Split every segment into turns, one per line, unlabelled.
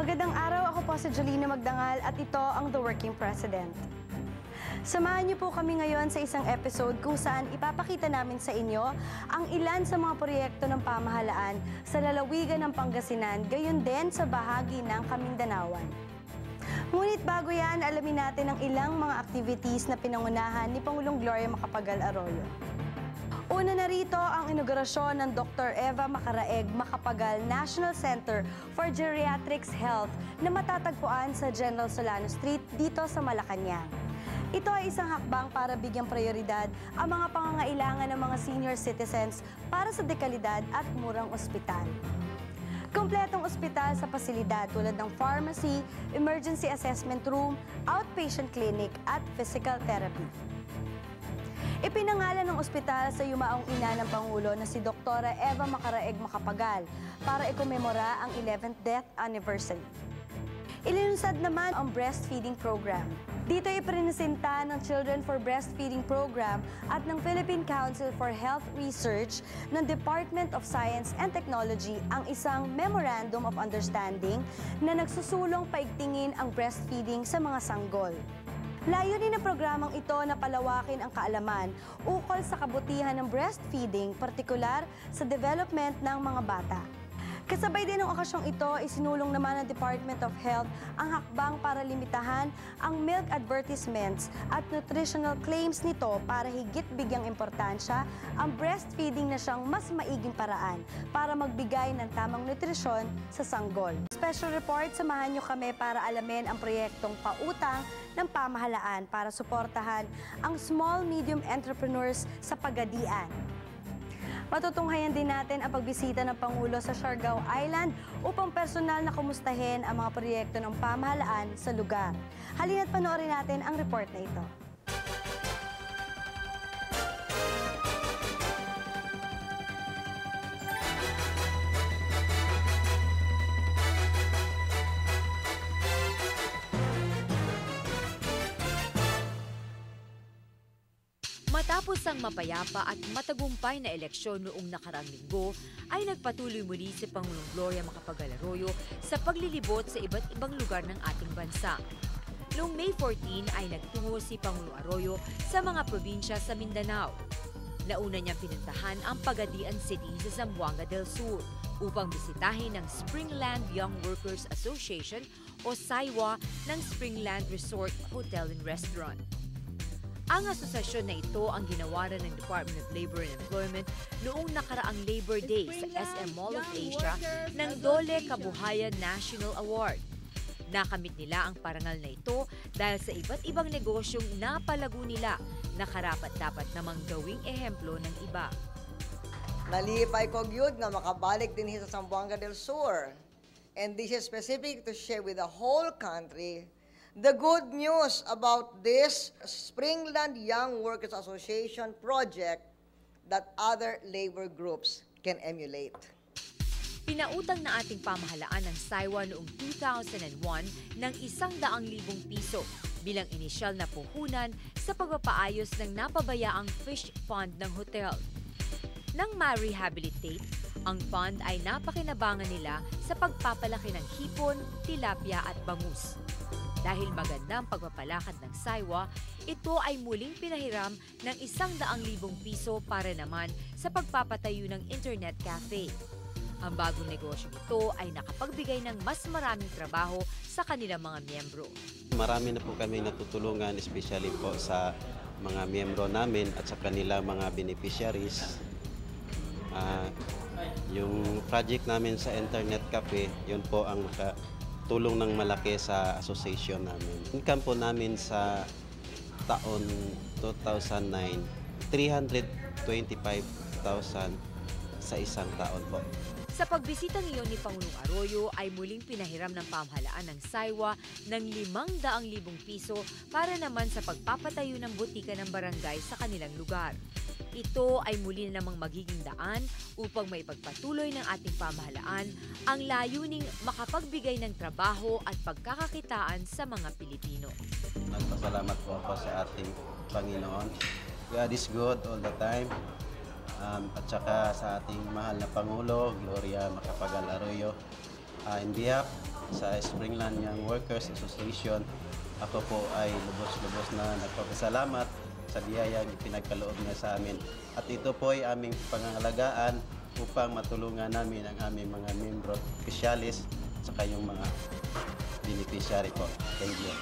Magandang araw, ako po si Jolina Magdangal at ito ang The Working President. Samahan niyo po kami ngayon sa isang episode kung saan ipapakita namin sa inyo ang ilan sa mga proyekto ng pamahalaan sa lalawigan ng Pangasinan, gayon din sa bahagi ng Kamindanawan. Ngunit bago yan, alamin natin ang ilang mga activities na pinangunahan ni Pangulong Gloria Macapagal Arroyo. Una na rito ang inaugurasyon ng Dr. Eva Macaraeg Macapagal National Center for Geriatrics Health na matatagpuan sa General Solano Street dito sa Malacanang. Ito ay isang hakbang para bigyang prioridad ang mga pangangailangan ng mga senior citizens para sa dekalidad at murang ospital. Kompletong ospital sa pasilidad tulad ng pharmacy, emergency assessment room, outpatient clinic at physical therapy. Ipinangalan ng ospital sa yumaong ina ng Pangulo na si Dr. Eva Macaraeg Macapagal para ikomemora ang 11th death anniversary. Ilinunsad naman ang breastfeeding program. Dito ipresenta ng Children for Breastfeeding Program at ng Philippine Council for Health Research ng Department of Science and Technology ang isang Memorandum of Understanding na nagsusulong paigtingin ang breastfeeding sa mga sanggol. Layunin ng programang ito na palawakin ang kaalaman ukol sa kabutihan ng breastfeeding, partikular sa development ng mga bata. Kasabay din ng okasyong ito, isinulong naman ng Department of Health ang hakbang para limitahan ang milk advertisements at nutritional claims nito para higit bigyang importansya ang breastfeeding na siyang mas maiging paraan para magbigay ng tamang nutrisyon sa sanggol. Special report, samahan niyo kami para alamin ang proyektong pautang ng pamahalaan para suportahan ang small-medium entrepreneurs sa Pagadian. Matutunghayan din natin ang pagbisita ng Pangulo sa Siargao Island upang personal na kumustahin ang mga proyekto ng pamahalaan sa lugar. Halina't panoorin natin ang report na ito.
Matapos ang mapayapa at matagumpay na eleksyon noong nakaraang linggo, ay nagpatuloy muli si Pangulong Gloria Macapagal Arroyo sa paglilibot sa iba't ibang lugar ng ating bansa. Noong May 14 ay nagtungo si Pangulong Arroyo sa mga probinsya sa Mindanao. Nauna niyang pinuntahan ang Pagadian City sa Zamboanga del Sur upang bisitahin ng Springland Young Workers Association o SAYWA ng Springland Resort, Hotel and Restaurant. Ang asosasyon na ito ang ginawaran ng Department of Labor and Employment noong nakaraang Labor Day sa SM Mall of Asia ng Dole Kabuhayan National Award. Nakamit nila ang parangal na ito dahil sa iba't ibang negosyong napalago nila na karapat-dapat namang gawing ehemplo ng iba.
Nalipay ko gyud nga makabalik din sa Zamboanga del Sur. And this is specific to share with the whole country the good news about this Springland Young Workers Association project that other labor groups can emulate.
Pinautang na ating pamahalaan ng SAYWA noong 2001 ng 100,000 piso bilang inisyal na puhunan sa pagpapaayos ng napabayaang fish pond ng hotel. Nang ma-rehabilitate, ang pond ay napakinabangan nila sa pagpapalaki ng hipon, tilapia at bangus. Dahil magandang pagpapalakad ng SAYWA, ito ay muling pinahiram ng 100,000 piso para naman sa pagpapatayo ng internet cafe. Ang bagong negosyo ito ay nakapagbigay ng mas maraming trabaho sa kanilang mga miyembro.
Marami na po kami natutulungan, especially po sa mga miyembro namin at sa kanilang mga beneficiaries. Yung project namin sa internet cafe, yun po ang tulong ng malaki sa association namin. Income po namin sa taon 2009, 325,000 sa isang taon po.
Sa pagbisitang iyon ni Pangulong Arroyo ay muling pinahiram ng pamahalaan ng SAYWA ng 500,000 piso para naman sa pagpapatayo ng butika ng barangay sa kanilang lugar. Ito ay muli na namang magiging daan upang maipagpatuloy ng ating pamahalaan ang layuning makapagbigay ng trabaho at pagkakakitaan sa mga Pilipino.
Nagpasalamat po ako sa ating Panginoon. God is good all the time. At saka sa ating mahal na Pangulo, Gloria Macapagal Arroyo. In behalf sa Springland Young Workers Association. Ako po ay lubos-lubos na nagpapasalamat sa biyayang pinagkaloob niya sa amin. At ito po ay aming pangangalagaan upang matulungan namin ang aming mga membro, opisyalis, sa kayong mga beneficiary po. Thank you.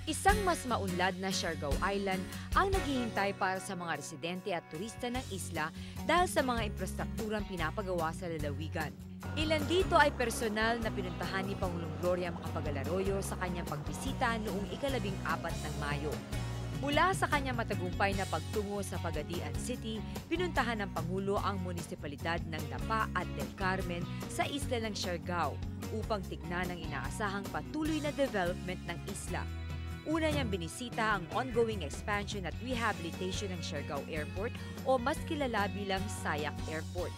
Isang mas maunlad na Siargao Island ang naghihintay para sa mga residente at turista ng isla dahil sa mga infrastrukturang pinapagawa sa lalawigan. Ilan dito ay personal na pinuntahan ni Pangulong Gloria Macapagal-Arroyo sa kanyang pagbisita noong ika-14 ng Mayo. Mula sa kanyang matagumpay na pagtungo sa Pagadian City, pinuntahan ng Pangulo ang munisipalidad ng Dapa at Del Carmen sa isla ng Siargao upang tignan ang inaasahang patuloy na development ng isla. Una niyang binisita ang ongoing expansion at rehabilitation ng Siargao Airport o mas kilala bilang SAYAC Airport.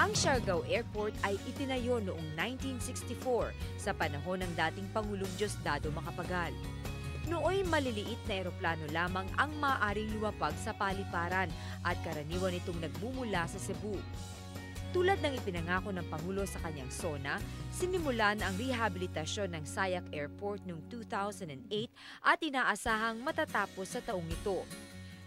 Ang Siargao Airport ay itinayo noong 1964 sa panahon ng dating Pangulong Diosdado Macapagal. Nooy maliliit na eroplano lamang ang maaaring lumapag sa paliparan at karaniwan itong nagmumula sa Cebu. Tulad ng ipinangako ng Pangulo sa kanyang SONA, sinimulan ang rehabilitasyon ng SAYAC Airport noong 2008 at inaasahang matatapos sa taong ito.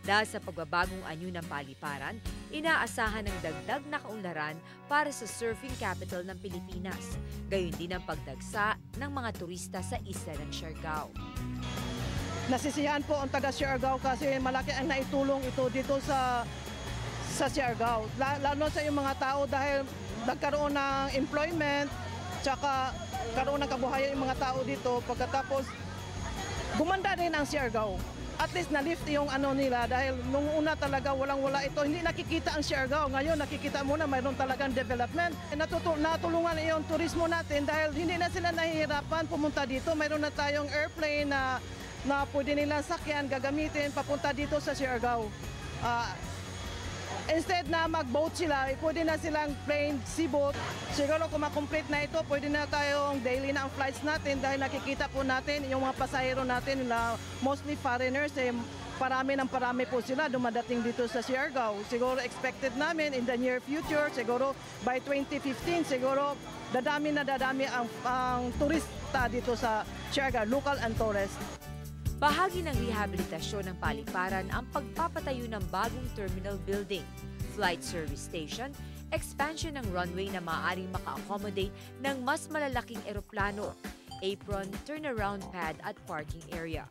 Dahil sa pagbabagong anyo ng paliparan, inaasahan ng dagdag na kaunlaran para sa surfing capital ng Pilipinas, gayon din ang pagdagsa ng mga turista sa isla ng Siargao.
Nasisiyahan po ang taga Siargao kasi malaki ang naitulong ito dito sa Siargao. Lalo sa yung mga tao dahil nagkaroon ng employment, tsaka karoon ng kabuhayan yung mga tao dito. Pagkatapos, gumanda rin ang Siargao. At least na-lift yung ano nila dahil nung una talaga walang-wala ito. Hindi nakikita ang Siargao. Ngayon nakikita mo na mayroon talagang development. Natulungan yung turismo natin dahil hindi na sila nahihirapan pumunta dito. Mayroon na tayong airplane na pwede nilang sakyan, gagamitin papunta dito sa Siargao. Instead na mag-boat sila, pwede na silang plane, seaboat. Siguro kung makomplete na ito, pwede na tayong daily na ang flights natin dahil nakikita po natin yung mga pasahero natin na mostly foreigners, parami po sila dumadating dito sa Siargao. Siguro expected namin in the near future, siguro by 2015, siguro dadami ang turista dito sa Siargao, local and tourist.
Bahagi ng rehabilitasyon ng paliparan ang pagpapatayo ng bagong terminal building, flight service station, expansion ng runway na maaaring maka-accommodate ng mas malalaking eroplano, apron, turnaround pad at parking area.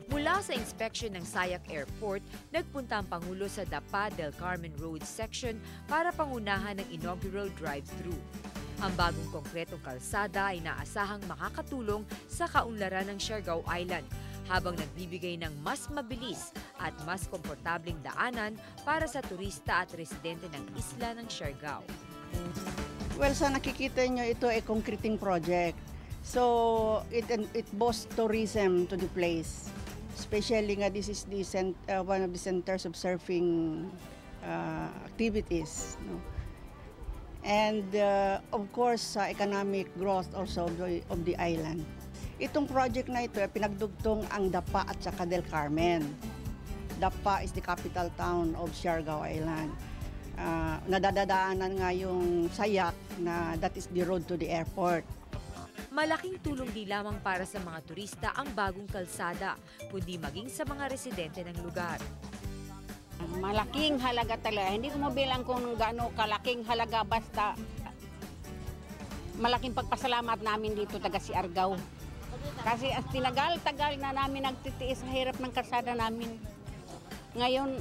Mula sa inspection ng SAYAC Airport, nagpunta ang Pangulo sa Dapa Del Carmen Road section para pangunahan ng inaugural drive-thru. Ang bagong konkretong kalsada ay naasahang makakatulong sa kaunlaran ng Siargao Island habang nagbibigay ng mas mabilis at mas komportableng daanan para sa turista at residente ng isla ng Siargao.
Well, sa nakikita nyo, ito ay concreting project. So, it boasts tourism to the place. Especially nga this is one of the centers of surfing activities. No? And of course, sa economic growth also of the island. Itong project na ito, pinagdugtong ang Dapa at saka Del Carmen. Dapa is the capital town of Siargao Island. Nadadaanan nga yung SAYAC na that is the road to the airport.
Malaking tulong di lamang para sa mga turista ang bagong kalsada, kundi maging sa mga residente ng lugar.
Malaking halaga talaga. Hindi ko mabilang kung gaano kalaking halaga, basta malaking pagpasalamat namin dito taga Siargao. Kasi as tinagal-tagal na namin nagtitiis sa hirap ng kalsada namin. Ngayon,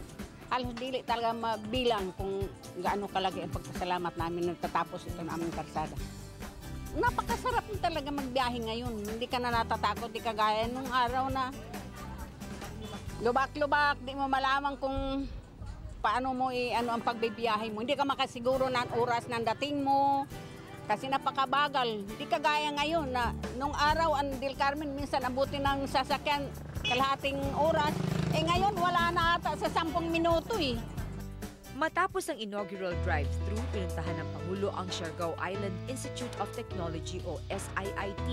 halos dili talaga mabilang kung gaano kalaki ang pagpasalamat namin nagtatapos ito na aming kalsada. Napakasarap talaga magbiyahe ngayon. Hindi ka na natatakot, di kagaya nung araw na lubak-lubak, di mo malaman kung paano mo ang pagbibiyahe mo. Hindi ka makasiguro ng oras ng dating mo kasi napakabagal. Hindi kagaya ngayon na nung araw ang Del Carmen minsan abutin ng sasakyan kalahating oras. Ngayon wala na ata sa 10 minuto .
Matapos ang inaugural drive-thru, pinuntahan ng Pangulo ang Siargao Island Institute of Technology o SIIT,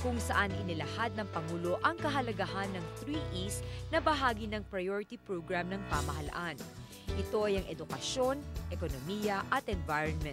kung saan inilahad ng Pangulo ang kahalagahan ng 3 E's na bahagi ng priority program ng pamahalaan. Ito ay ang edukasyon, ekonomiya at environment.